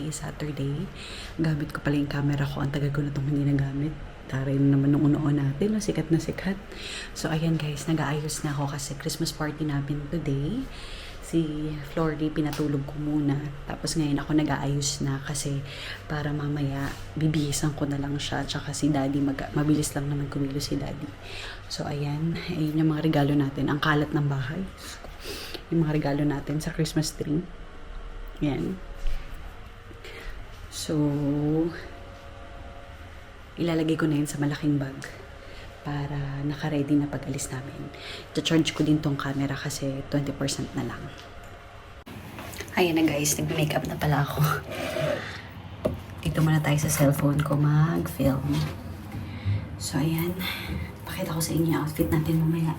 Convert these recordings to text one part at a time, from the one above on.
today is Saturday. Gamit ko pala yung camera ko. Ang tagal ko na itong hindi nagamit. Taray na naman nung unoon natin. Sikat na sikat. So, ayan guys. Nag-aayos na ako kasi Christmas party namin today. Si Flory, pinatulog ko muna. Tapos ngayon ako nag-aayos na kasi para mamaya bibihisan ko na lang siya. Tsaka si Daddy, mabilis lang naman kumilos si Daddy. So, ayan. Ayun yung mga regalo natin. Ang kalat ng bahay. Yung mga regalo natin sa Christmas tree. Yan. So, ilalagay ko na yun sa malaking bag para naka-ready na pag-alis namin. I-charge ko din tong camera kasi 20% na lang. Ayan na guys, nag-makeup na pala ako. Dito muna tayo sa cellphone ko mag-film. So, ayan. Pakita ko sa inyo yung outfit natin mamaya.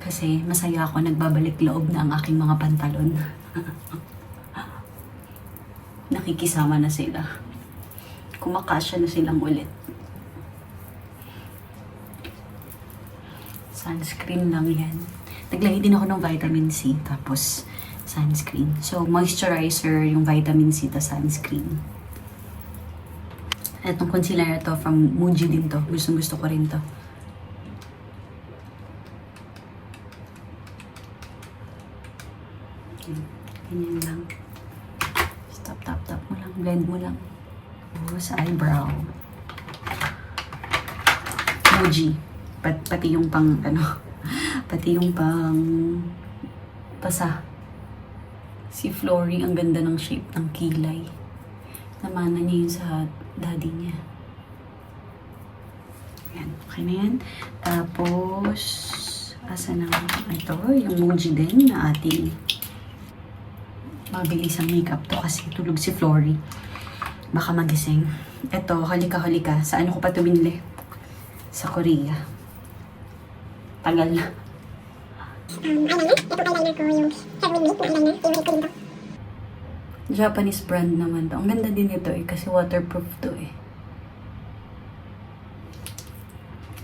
Kasi masaya ako, nagbabalik loob na ang aking mga pantalon. Nakikisama na sila. Kumakasya na silang ulit. Sunscreen lang yan. Naglagay din ako ng vitamin C, tapos sunscreen. So, moisturizer, yung vitamin C, ta sunscreen. Itong concealer na to, from Muji din to. Gusto ko rin to. Ganyan lang. Tap mo lang. Blend mo lang. Sa eyebrow. Muji. Pati yung pang, pati yung pang pasa. Si Flory, ang ganda ng shape ng kilay. Namana niya yun sa daddy niya. Yan. Okay na yan. Tapos, asa na ito, yung Muji din na ating mabilis ang makeup to kasi tulog si Flory. Baka magising. Ito, halika. Sa ano ko pa ito binili? Sa Korea. Tagal na. Eyeliner. Ito eyeliner ko, yung Heavenly Mate na eyeliner. Favorite ko din to. Japanese brand naman to. Ang ganda din ito kasi waterproof to eh.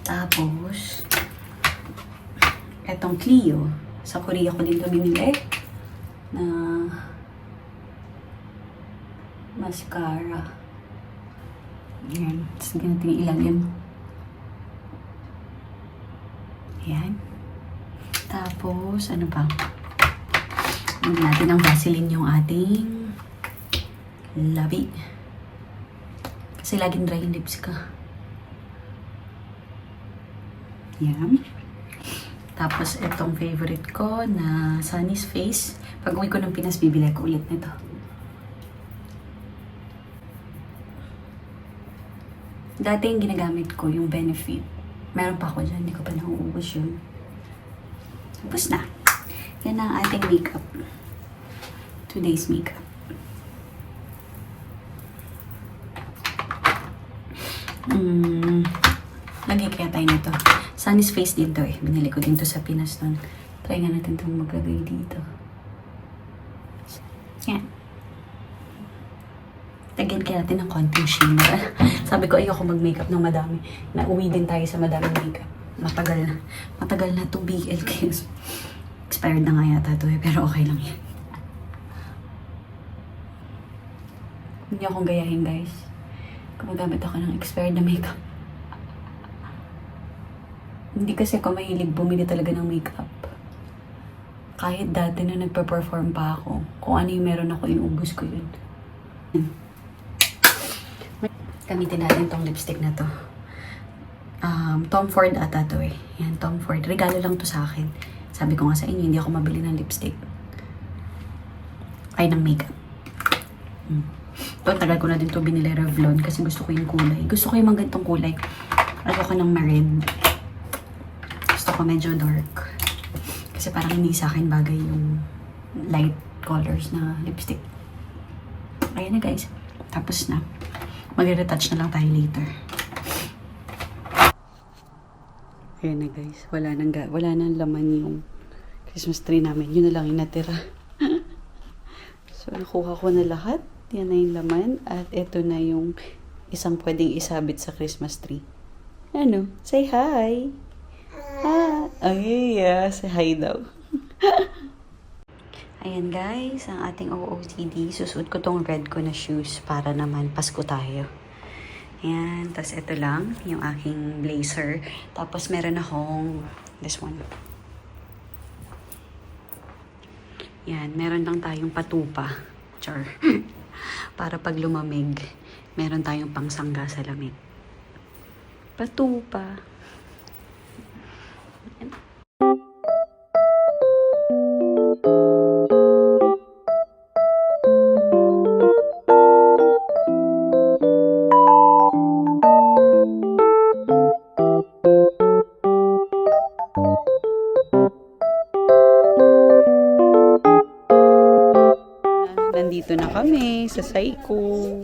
Tapos, etong Clio. Sa Korea ko din to binili. Na mascara. Ayan. Tapos natin ilalim. Ayan. Tapos, ano pa? Lagyan natin ng Vaseline yung ating labi. Kasi laging dry yung lips ka. Ayan. Tapos, itong favorite ko na Sunny's Face. Pag uwi ko ng Pinas, bibili ko ulit nito. Dati yung ginagamit ko, yung Benefit. Meron pa ako dyan, hindi ko pa nauubos yun. Tapos na. Yan ang ating makeup. Today's makeup. Lagay kaya tayo nito. Sunny's Face din to eh. Binili ko din to sa Pinas nun. Try nga natin itong maglagay dito. Yan. Lagyan kaya natin ng konting shimmer. Sabi ko, ayoko mag-makeup ng madami. Nauwi din tayo sa madaming makeup. Matagal na. Matagal na itong BLK. Expired na nga yata ito eh, pero okay lang yan. Hindi akong gayahin guys. Gumagamit ako ng expired na makeup. Hindi kasi ako mahilig bumili talaga ng makeup. Kahit dati na nagpa-perform pa ako, kung ano yung meron ako, inubos ko yun. Gamitin natin tong lipstick na to. Tom Ford ata to eh. Yan, Tom Ford. Regalo lang to sa akin. Sabi ko nga sa inyo, hindi ako mabili ng lipstick. Ay, ng makeup. Ito, tagal ko na din to binili Revlon kasi gusto ko yung kulay. Gusto ko yung mga ganitong kulay. Ayoko ng ma-red. Gusto ko medyo dark. Kasi parang hindi sa akin bagay yung light colors na lipstick. Ayan na guys. Tapos na. Mag-retouch na lang tayo later. Ayan na guys. Wala nang laman yung Christmas tree namin. Yun na lang yung natira. So, nakuha ko na lahat. Yan na yung laman. At ito na yung isang pwedeng isabit sa Christmas tree. Ano? Say hi! Hi! Ay, yeah. Say hi daw. Ayan guys, ang ating OOTD. Susuot ko tong red ko na shoes para naman Pasko tayo. Ayan, tapos ito lang, yung aking blazer. Tapos meron akong this one. Yan, meron lang tayong patupa. Char. Para pag lumamig, meron tayong pangsangga sa lamig. Patupa. Ayan. Nandito na kami sa Saiko.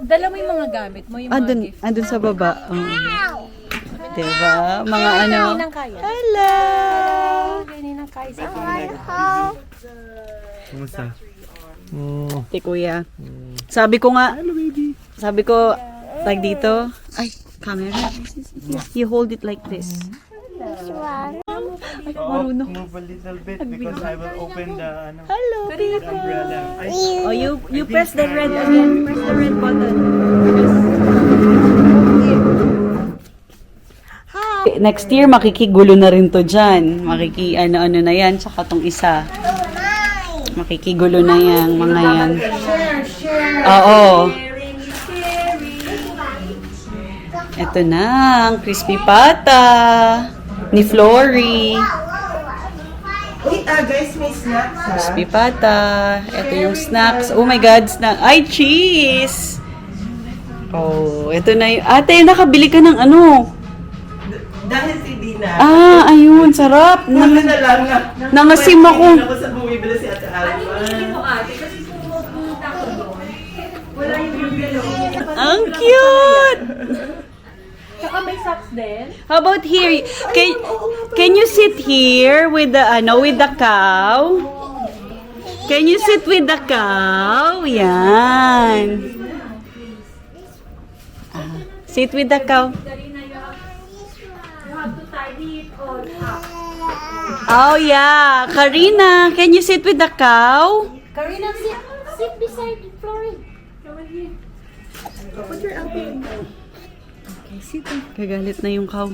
Dala mo yung mga gamit mo, yung mga gift. Andun sa baba. Diba? Mga ano. Ninang Kaya. Hello! Ninang Kaya sa Kumusta? Oh. Ate kuya. Sabi ko nga. Hello baby. Sabi ko, like dito. Ay, camera. You hold it like this. Move a little bit because I will open the ano, Hello. the umbrella. Oh, you press the red again. Press the red button. Next year, makikigulo na rin to dyan. Ano-ano na yan. Tsaka tong isa. Makikigulo na yan, mga yan. Oo. Ito na, ang crispy pata. Ni Flory. Wait, guys, may snacks, ha? Crispy pata. Ito yung snacks. Oh my God, snack. Ay, cheese! Oh, ito na yung... Ate, nakabili ka ng ano? Dahil si Dina. Ah, ayun, sarap. Ano na lang na. Nangasim ako. Ako sa bumibili si Ate Alma. Ang cute! Tsaka may socks din. How about here? Can you sit here with the with the cow? Can you sit with the cow? Yan. Sit with the cow. Oh yeah, Karina, can you sit with the cow? Karina, sit beside Flory. Put your elbow. Okay, sit. Kagalit na yung cow.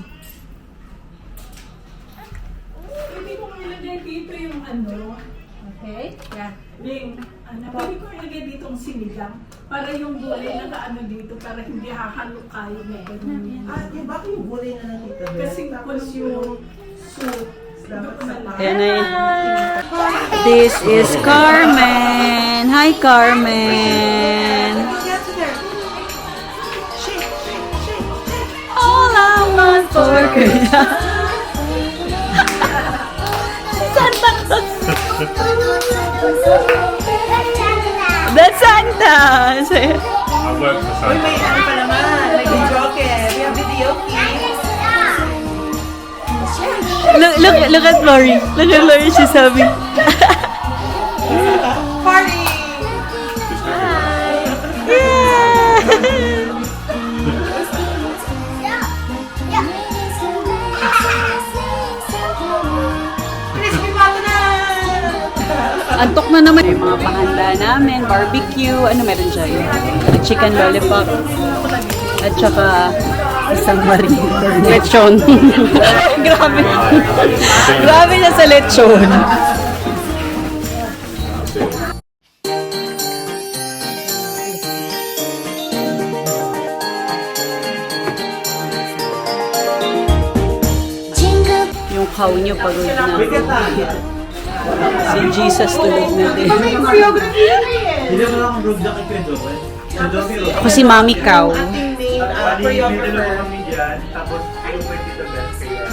Hindi ko ilagay dito yung ano. Okay? Yeah. Ling, pwede ko ilagay dito ang sinigang. Para yung gulay nakaano dito, para hindi hahalo kayo na gano'n. Ate, bakit yung gulay na nandito? Kasi kuno yung soup. Dapat sa Ayan na yun. This is Carmen. Hi, Carmen. All I want for Santa Claus. That's Santa. Uy, may ano pa naman. May joker. We have video game. Look at Lori. Look at Lori. She's having. Party! Yeah. Crispy pata na! Antok na naman. Yung mga pahanda namin, barbecue, ano meron dyan? Chicken lollipop. At saka isang marito. Lechon. Grabe. Grabe na sa lechon. Yung cow nyo pagod na. Si Jesus tulog na din. Hindi mo lang ang road na kay Joel. Sa Joel, Ako si Mami Cow. Ating main bali, may dalawa choreographer. kami dyan. Tapos, yung pwede dito best kaya.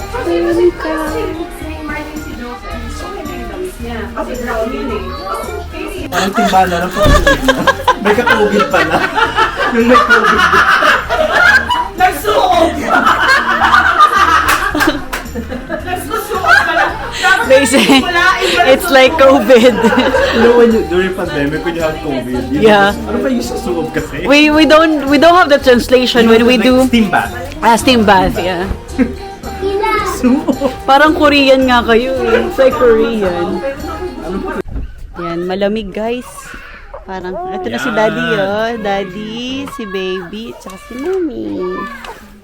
Parang timbala lang po. May ka-COVID pala. Yung may COVID. Nagsuot! Nagsusuot ka lang. They say it's like COVID. You know when you, during pandemic when you have COVID, you Yeah. know, ano ba yung susuob kasi? We don't have the translation when we do Steam bath. steam bath, yeah. Parang Korean nga kayo eh. It's like Korean. Yan, malamig guys. Parang, ito na si Daddy, oh. Daddy, si Baby, tsaka si Mommy.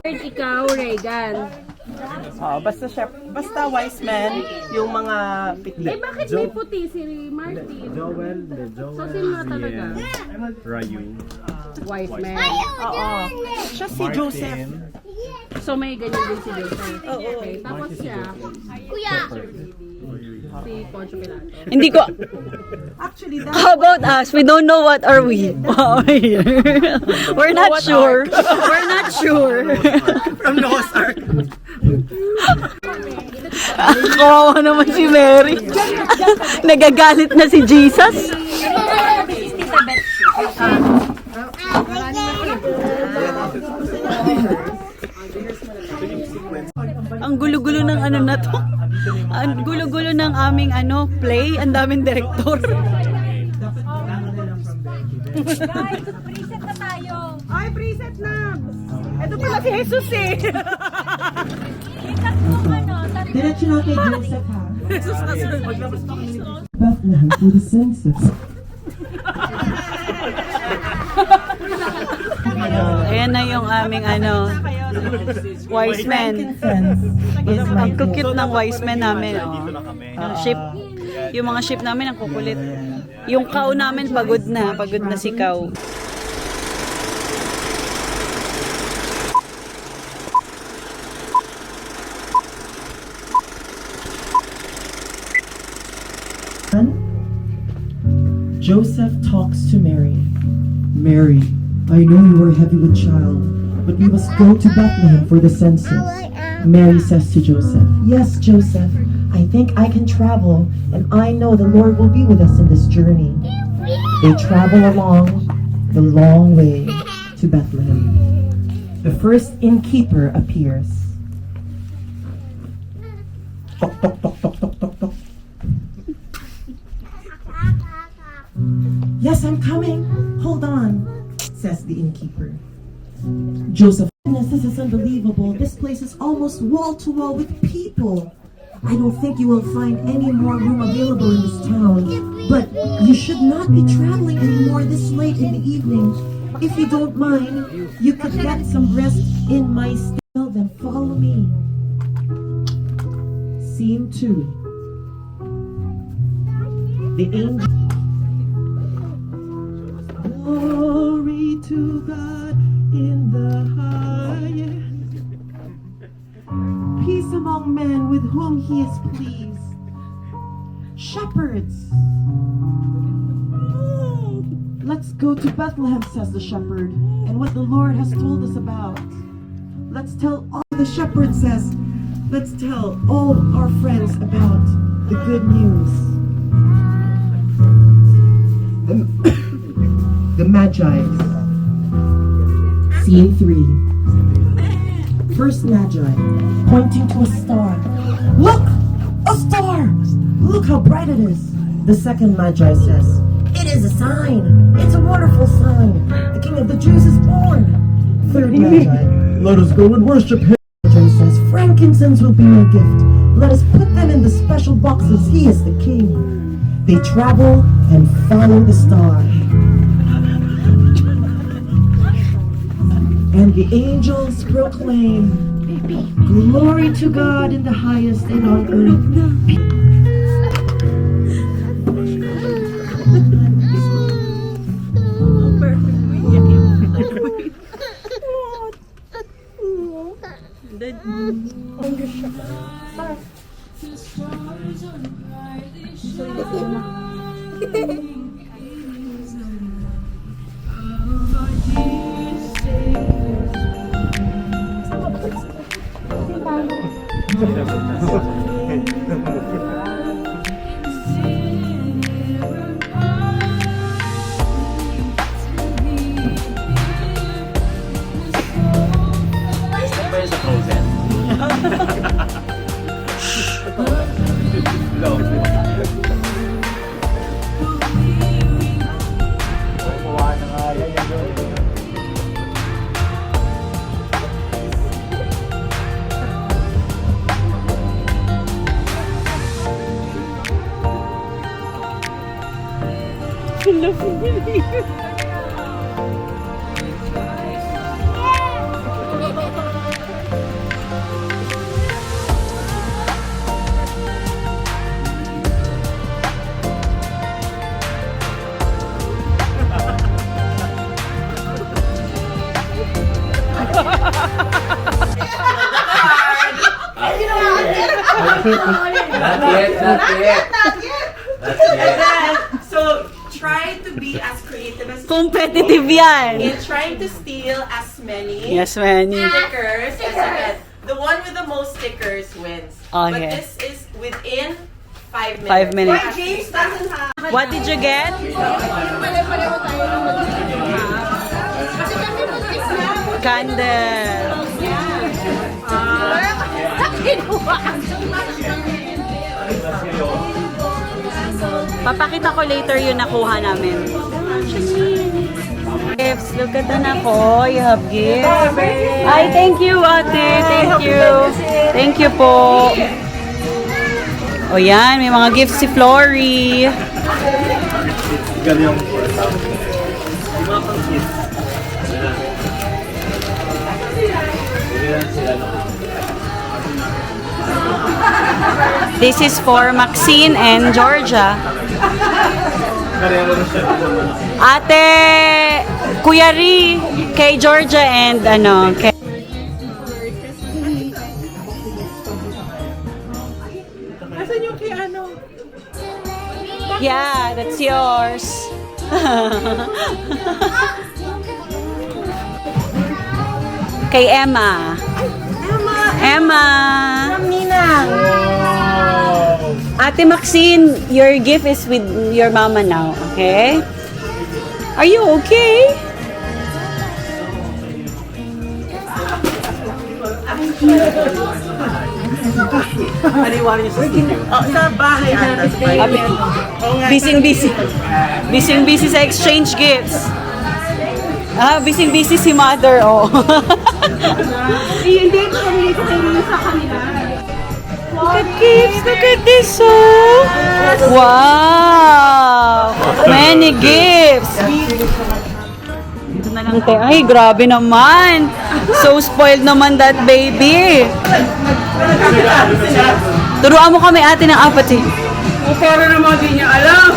Ikaw, Regan. Basta wise man, yung mga pitli. Bakit may puti si Marty? Joel, So, sino na talaga? Rayu, Wise man. Oo. Siya si Joseph. So, may ganyan din si Joseph. Okay. Tapos siya, si Poncho Pilato. Hindi ko, Actually, how about us? We don't know what are we. We're not sure. We're not sure. from Noah's Ark. Kawawa naman si Mary. Nagagalit na si Jesus. Ang gulo-gulo ng ano na to. Ang gulo-gulo ng aming play. Ang daming direktor. Ay, preset na! Ito pala si Jesus eh! Diretso na kay Joseph ha. Jesus na sir. Bethlehem for the census. Ayan na yung aming wise men. Frankincense is my Ang kukit ng wise men namin. Ang ship. Yung mga ship namin ang kukulit. Yung cow namin pagod na si cow. Joseph talks to Mary. Mary, I know you are heavy with child, but we must go to Bethlehem for the census. Mary says to Joseph, Yes, Joseph, I think I can travel, and I know the Lord will be with us in this journey. They travel along the long way to Bethlehem. The first innkeeper appears. Tok, tok, tok, tok, tok, tok, tok. Yes, I'm coming. Hold on, says the innkeeper. Joseph, goodness, this is unbelievable. This place is almost wall to wall with people. I don't think you will find any more room available in this town. But you should not be traveling anymore this late in the evening. If you don't mind, you could get some rest in my stable, then follow me. Scene 2. The angel. Glory to God in the highest. Peace among men with whom he is pleased. Shepherds. Let's go to Bethlehem, says the shepherd, and what the Lord has told us about. Let's tell all the shepherd says, let's tell all our friends about the good news. The Magi. Scene 3. First Magi, pointing to a star. Look! A star! Look how bright it is. The second Magi says, It is a sign. It's a wonderful sign. The King of the Jews is born. Third Magi, let us go and worship him. Magi says, frankincense will be my gift. Let us put them in the special boxes. He is the king. They travel and follow the star. And the angels proclaim, Glory to God in the highest and on earth. Hala, feeling. Not yet. So, try to be as creative as Competitive yan. in trying to steal as many Yes, Manny. stickers as you can. The one with the most stickers wins. Okay. But this is within 5 minutes. 5 minutes. My James doesn't have. What did you get? Candle. Papakita ko later yung nakuha namin. Gifts. Look at that ako. You have gifts. Ay, thank you, ate. Thank you. Thank you po. O yan, may mga gifts si Flory. Galing yung This is for Maxine and Georgia. Ate, Kuya Ri, kay Georgia and kay... Asan yung kay ano? Yeah, that's yours. Kay Emma. Emma. Ate Maxine, your gift is with your mama now, okay? Are you okay? Sa bahay ata. Busy. Busy sa exchange gifts. Busy si mother, oh. Hindi ko kanili sa kanila. Look at gifts, look at this, oh. Wow. Many gifts. Ito na lang, te. Ay, grabe naman. So spoiled naman that baby. Turuan mo kami ate ng apat eh. Pero naman di niya alam.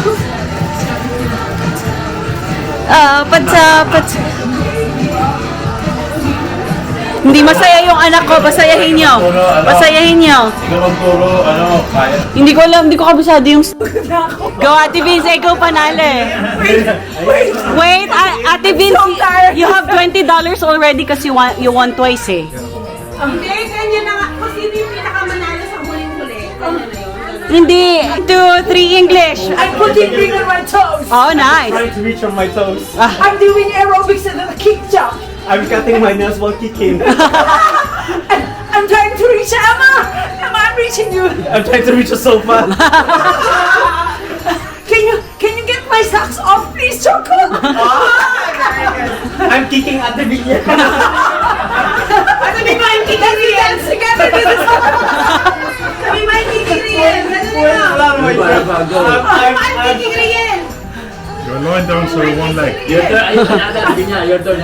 Hindi masaya yung anak ko, pasayahin nyo. Pasayahin nyo. Ikaw magturo, kaya. Hindi ko alam, hindi ko kabisado yung... Go, Ate Vince, ikaw panalo eh. Wait, Ate Vince, you have $20 already kasi you won twice eh. Hindi, ganyan na nga. Kung sino yung pinakamanalo sa huling-huli. Ganyan na yun. Hindi, 2, 3 English. I'm putting finger on my toes. Oh, nice. Trying to reach on my toes. I'm doing aerobics and a kick jump. I'm cutting my nails while kicking. I'm trying to reach Emma. Emma, I'm reaching you. I'm trying to reach a sofa. Can you get my socks off, please, Choco? I'm kicking at the billion. Sabi mo, I'm kicking Rian. Sige, sabi mo, I'm kicking Rian. I'm kicking Rian. You're lying down so one leg. Your turn. Your turn.